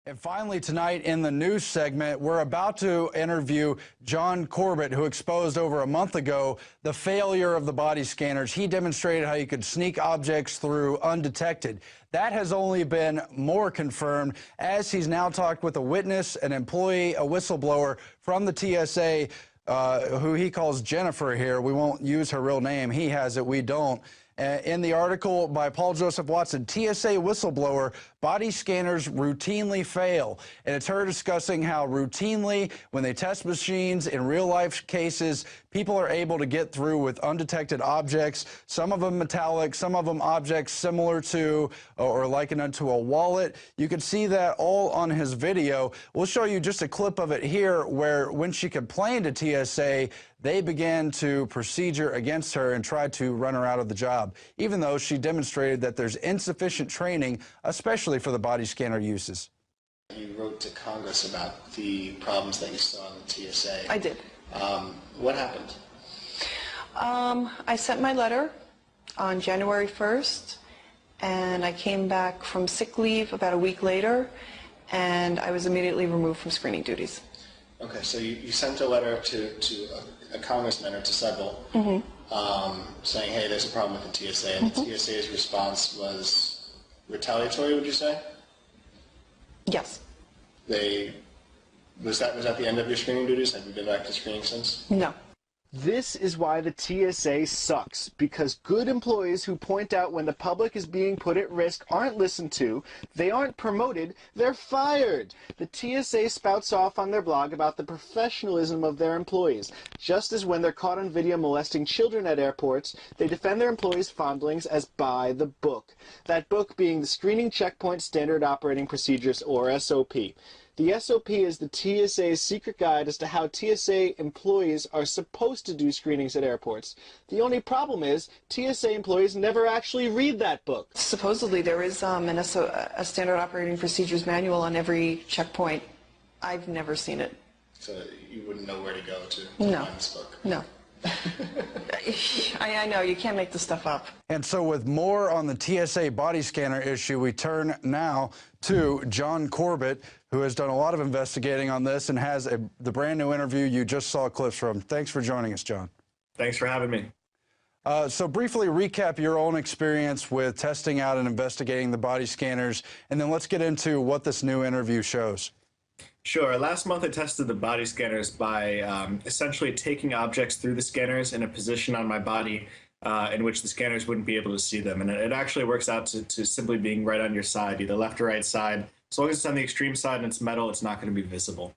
And finally, tonight in the news segment, we're about to interview Jon Corbett, who exposed over a month ago the failure of the body scanners. He demonstrated how you could sneak objects through undetected. That has only been more confirmed as he's now talked with a witness, an employee, a whistleblower from the TSA, who he calls Jennifer here. We won't use her real name. He has it. We don't. In the article by Paul Joseph Watson, TSA Whistleblower, body scanners routinely fail. And it's her discussing how routinely, when they test machines in real-life cases, people are able to get through with undetected objects, some of them metallic, some of them objects similar to or likened unto a wallet. You can see that all on his video. We'll show you just a clip of it here where when she complained to TSA, they began to procedure against her and tried to run her out of the job, even though she demonstrated that there's insufficient training, especially for the body scanner uses. You wrote to Congress about the problems that you saw in the TSA. I did. What happened? I sent my letter on January 1st, and I came back from sick leave about a week later, and I was immediately removed from screening duties. Okay, so you sent a letter to a congressman or to several, saying, hey, there's a problem with the TSA, and the TSA's response was retaliatory, would you say? Yes. Was that the end of your screening duties? Have you been back to screening since? No. This is why the TSA sucks, because good employees who point out when the public is being put at risk aren't listened to, they aren't promoted, they're fired. The TSA spouts off on their blog about the professionalism of their employees, just as when they're caught on video molesting children at airports, they defend their employees' fondlings as by the book. That book being the Screening Checkpoint Standard Operating Procedures, or SOP. The SOP is the TSA's secret guide as to how TSA employees are supposed to do screenings at airports. The only problem is TSA employees never actually read that book. Supposedly there is a standard operating procedures manual on every checkpoint. I've never seen it. So you wouldn't know where to go to No. find this book? No. I know, you can't make this stuff up. And so with more on the TSA body scanner issue, we turn now to Jon Corbett, who has done a lot of investigating on this and has the brand new interview you just saw clips from. Thanks for joining us, Jon. Thanks for having me. So briefly recap your own experience with testing out and investigating the body scanners, and then let's get into what this new interview shows. Sure. Last month I tested the body scanners by essentially taking objects through the scanners in a position on my body in which the scanners wouldn't be able to see them. And it actually works out to simply being right on your side, either left or right side. As long as it's on the extreme side and it's metal, it's not going to be visible.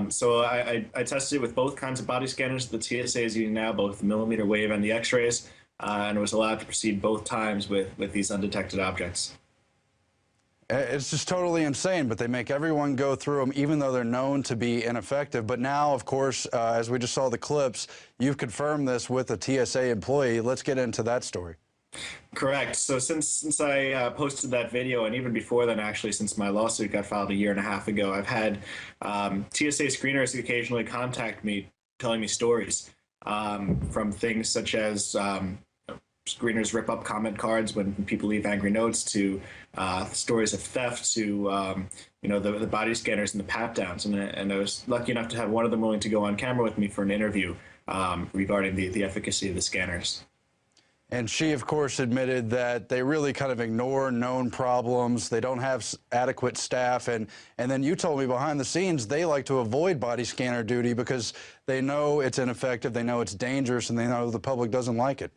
So I tested it with both kinds of body scanners the TSA is using now, both the millimeter wave and the X-rays, and was allowed to proceed both times with these undetected objects. It's just totally insane, but they make everyone go through them, even though they're known to be ineffective. But now, of course, as we just saw the clips, you've confirmed this with a TSA employee. Let's get into that story. Correct. So since I posted that video, and even before then, actually, since my lawsuit got filed a year and a half ago, I've had TSA screeners occasionally contact me, telling me stories from things such as screeners rip up comment cards when people leave angry notes, to stories of theft, to the body scanners and the pat downs, and I was lucky enough to have one of them willing to go on camera with me for an interview regarding the efficacy of the scanners. And she, of course, admitted that they really kind of ignore known problems. They don't have adequate staff. And then you told me behind the scenes they like to avoid body scanner duty because they know it's ineffective, they know it's dangerous, and they know the public doesn't like it.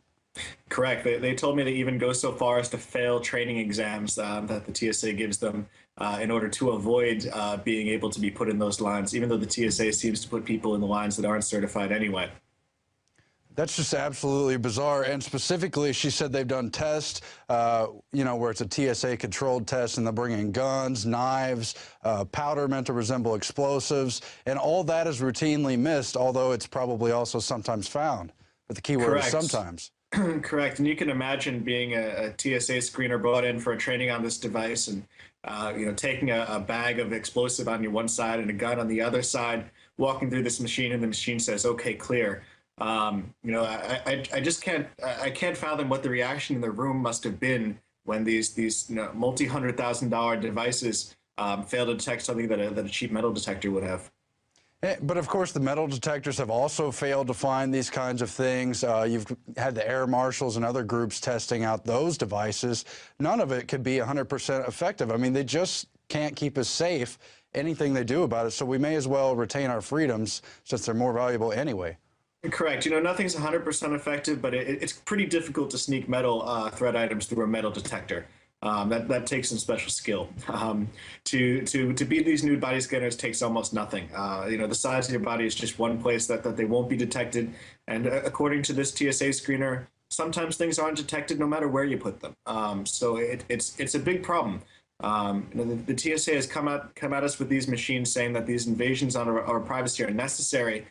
Correct. They told me they even go so far as to fail training exams that the TSA gives them in order to avoid being able to be put in those lines, even though the TSA seems to put people in the lines that aren't certified anyway. That's just absolutely bizarre. And specifically, she said they've done tests, where it's a TSA-controlled test, and they're bringing guns, knives, powder meant to resemble explosives, and all that is routinely missed, although it's probably also sometimes found. But the key word is sometimes. Correct. And you can imagine being a TSA screener brought in for a training on this device and, taking a bag of explosive on your one side and a gun on the other side, walking through this machine, and the machine says, okay, clear. I just can't fathom what the reaction in the room must have been when these multi-$100,000 devices fail to detect something that a cheap metal detector would have. But of course, the metal detectors have also failed to find these kinds of things. You've had the air marshals and other groups testing out those devices. None of it could be 100% effective. I mean, they just can't keep us safe, anything they do about it. So we may as well retain our freedoms since they're more valuable anyway. Correct. You know, nothing's 100% effective, but it's pretty difficult to sneak metal threat items through a metal detector. That takes some special skill. To beat these nude body scanners takes almost nothing. You know, the size of your body is just one place that they won't be detected. And according to this TSA screener, sometimes things aren't detected no matter where you put them. So it's a big problem. You know, the TSA has come at us with these machines saying that these invasions on our privacy are necessary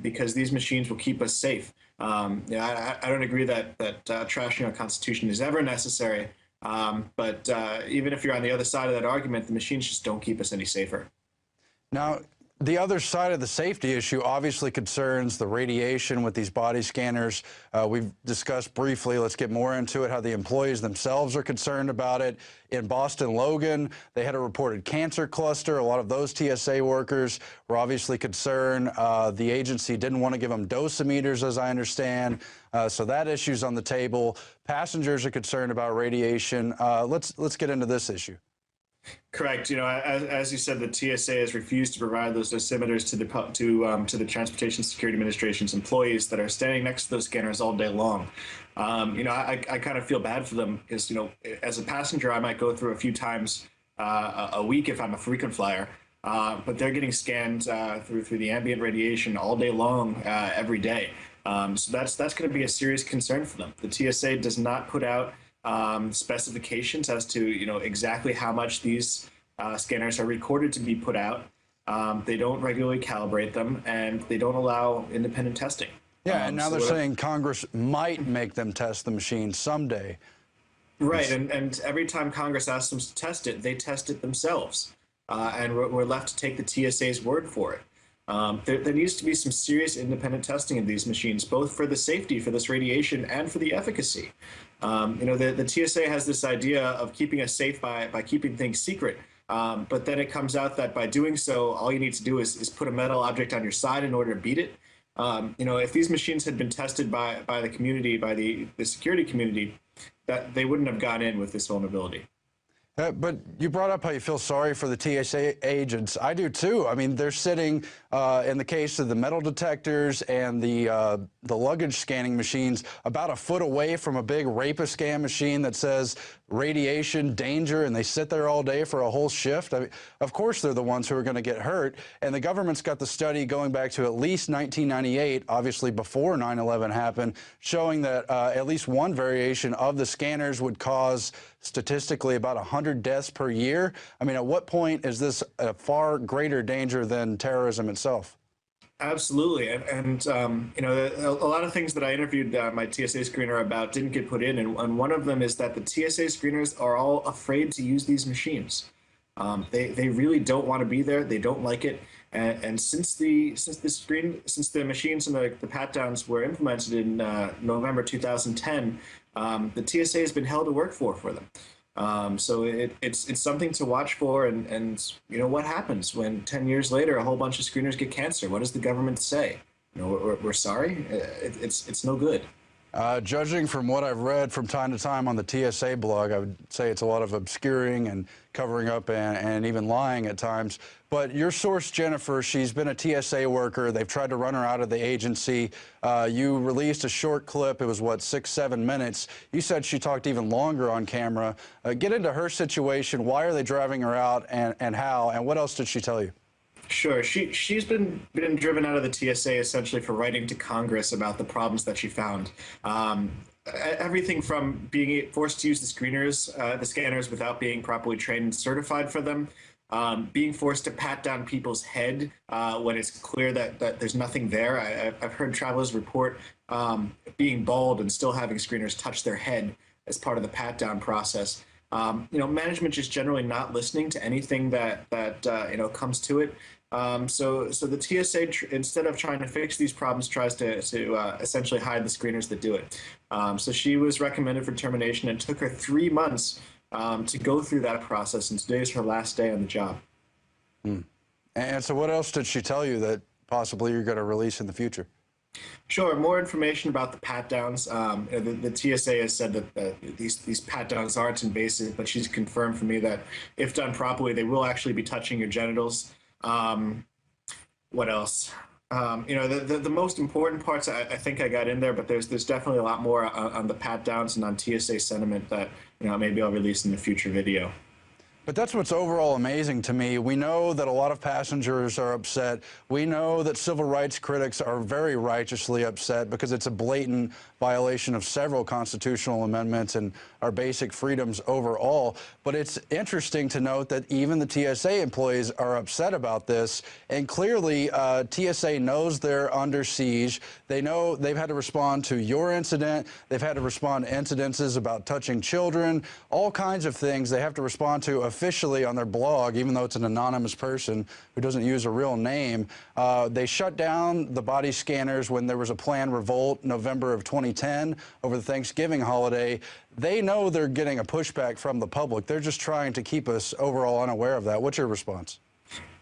because these machines will keep us safe. Yeah, I don't agree that trashing our Constitution is ever necessary. But even if you're on the other side of that argument, the machines just don't keep us any safer. Now, the other side of the safety issue obviously concerns the radiation with these body scanners. We've discussed briefly, let's get more into it, how the employees themselves are concerned about it. In Boston Logan, they had a reported cancer cluster. A lot of those TSA workers were obviously concerned. The agency didn't want to give them dosimeters, as I understand. So that issue's on the table. Passengers are concerned about radiation. Let's get into this issue. Correct. You know, as you said, the TSA has refused to provide those dosimeters to the Transportation Security Administration's employees that are standing next to those scanners all day long. You know, I kind of feel bad for them because, you know, as a passenger, I might go through a few times a week if I'm a frequent flyer, but they're getting scanned through the ambient radiation all day long, every day. So that's going to be a serious concern for them. The TSA does not put out specifications as to, you know, exactly how much these scanners are recorded to be put out. They don't regularly calibrate them, and they don't allow independent testing. Yeah, and now they're saying Congress might make them test the machine someday. Right, and every time Congress asks them to test it, they test it themselves, and we're left to take the TSA's word for it. There needs to be some serious independent testing of these machines, both for the safety, for this radiation, and for the efficacy. You know, the TSA has this idea of keeping us safe by keeping things secret, but then it comes out that by doing so, all you need to do is put a metal object on your side in order to beat it. You know, if these machines had been tested by the community, by the security community, that they wouldn't have gone in with this vulnerability. But you brought up how you feel sorry for the TSA agents. I do too. I mean, they're sitting in the case of the metal detectors and the luggage scanning machines about a foot away from a big rape-a-scan machine that says radiation danger, and they sit there all day for a whole shift. I mean, of course, they're the ones who are going to get hurt. And the government's got the study going back to at least 1998, obviously before 9/11 happened, showing that at least one variation of the scanners would cause statistically about 100 deaths per year. I mean, at what point is this a far greater danger than terrorism itself? Absolutely, and you know, a lot of things that I interviewed my TSA screener about didn't get put in, and one of them is that the TSA screeners are all afraid to use these machines. They really don't want to be there. They don't like it, and since the machines and the pat downs were implemented in November 2010, the TSA has been hell to work for them. So it's something to watch for, and you know, what happens when 10 years later a whole bunch of screeners get cancer? What does the government say? You know, we're sorry. It's no good. Judging from what I've read from time to time on the TSA blog, I would say it's a lot of obscuring and covering up and even lying at times. But your source, Jennifer, she's been a TSA worker. They've tried to run her out of the agency. You released a short clip. It was, what, 6-7 minutes. You said she talked even longer on camera. Get into her situation. Why are they driving her out, and how? And what else did she tell you? Sure. She's been driven out of the TSA essentially for writing to Congress about the problems that she found. Everything from being forced to use the scanners without being properly trained and certified for them, being forced to pat down people's head when it's clear that there's nothing there. I've heard travelers report being bald and still having screeners touch their head as part of the pat down process. You know, management just generally not listening to anything that you know, comes to it. So the TSA, instead of trying to fix these problems, tries to essentially hide the screeners that do it. So she was recommended for termination, and took her 3 months to go through that process, and today is her last day on the job. And so what else did she tell you that possibly you're going to release in the future? Sure. More information about the pat-downs. The TSA has said that these pat-downs aren't invasive, but she's confirmed for me that if done properly, they will actually be touching your genitals. What else? The most important parts I think I got in there, but there's definitely a lot more on the pat-downs and on TSA sentiment that maybe I'll release in the future video. But that's what's overall amazing to me. We know that a lot of passengers are upset. We know that civil rights critics are very righteously upset because it's a blatant violation of several constitutional amendments and our basic freedoms overall. But it's interesting to note that even the TSA employees are upset about this. And clearly, TSA knows they're under siege. They know they've had to respond to your incident. They've had to respond to incidences about touching children, all kinds of things they have to respond to officially on their blog, even though it's an anonymous person who doesn't use a real name. They shut down the body scanners when there was a planned revolt November of 2010 over the Thanksgiving holiday. They know they're getting a pushback from the public. They're just trying to keep us overall unaware of that. What's your response?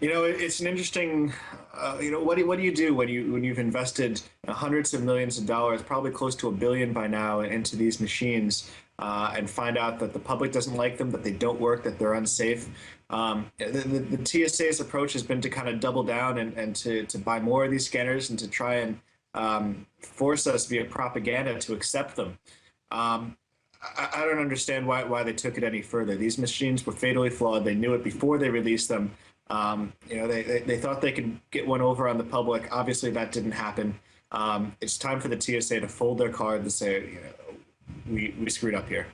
It's an interesting, what do you do when you've invested hundreds of millions of dollars, probably close to $1 billion by now, into these machines, and find out that the public doesn't like them, that they don't work, that they're unsafe? The TSA's approach has been to kind of double down and to buy more of these scanners and to try and force us via propaganda to accept them. I don't understand why they took it any further. These machines were fatally flawed. They knew it before they released them. They thought they could get one over on the public. Obviously, that didn't happen. It's time for the TSA to fold their card and say, we screwed up here.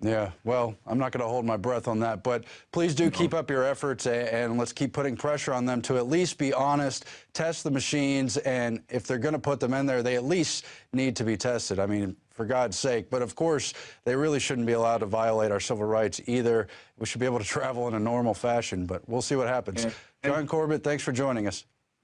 Yeah, well, I'm not going to hold my breath on that, but please do keep up your efforts, and let's keep putting pressure on them to at least be honest, test the machines, and if they're going to put them in there, they at least need to be tested. I mean, for God's sake. But of course, they really shouldn't be allowed to violate our civil rights either. We should be able to travel in a normal fashion, but we'll see what happens. Yeah. Jon Corbett, thanks for joining us.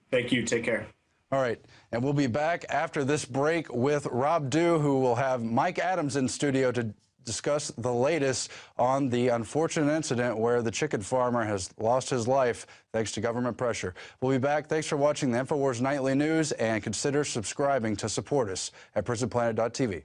Thank you. Take care. All right, and we'll be back after this break with Rob Dew, who will have Mike Adams in studio to discuss the latest on the unfortunate incident where the chicken farmer has lost his life thanks to government pressure. We'll be back. Thanks for watching the InfoWars Nightly News, and consider subscribing to support us at prisonplanet.tv.